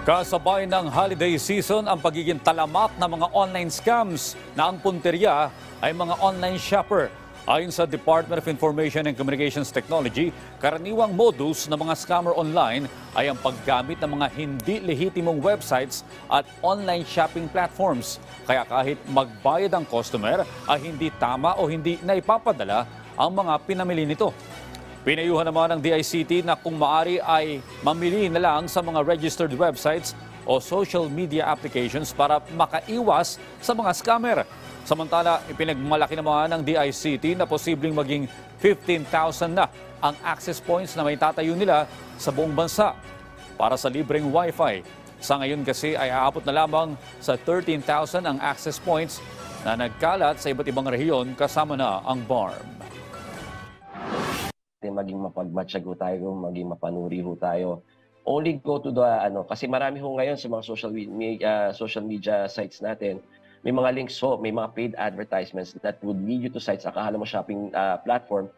Kasabay ng holiday season ang pagiging talamak ng mga online scams na ang punteriya ay mga online shopper. Ayon sa Department of Information and Communications Technology, karaniwang modus ng mga scammer online ay ang paggamit ng mga hindi lehitimong websites at online shopping platforms. Kaya kahit magbayad ang customer ay hindi tama o hindi naipapadala ang mga pinamili nito. Pinayuhan naman ng DICT na kung maari ay mamili na lang sa mga registered websites o social media applications para makaiwas sa mga scammer. Samantala, ipinagmalaki naman ng DICT na posibleng maging 15,000 na ang access points na may tatayo nila sa buong bansa para sa libreng Wi-Fi. Sa ngayon kasi ay aabot na lamang sa 13,000 ang access points na nagkalat sa iba't ibang rehiyon kasama na ang BARM. Maging mapagmatsyag ho tayo, maging mapanuri ho tayo. Only go to the, kasi marami ho ngayon sa mga social media sites natin, may mga links ho, may mga paid advertisements that would lead you to sites, akala mo shopping platform.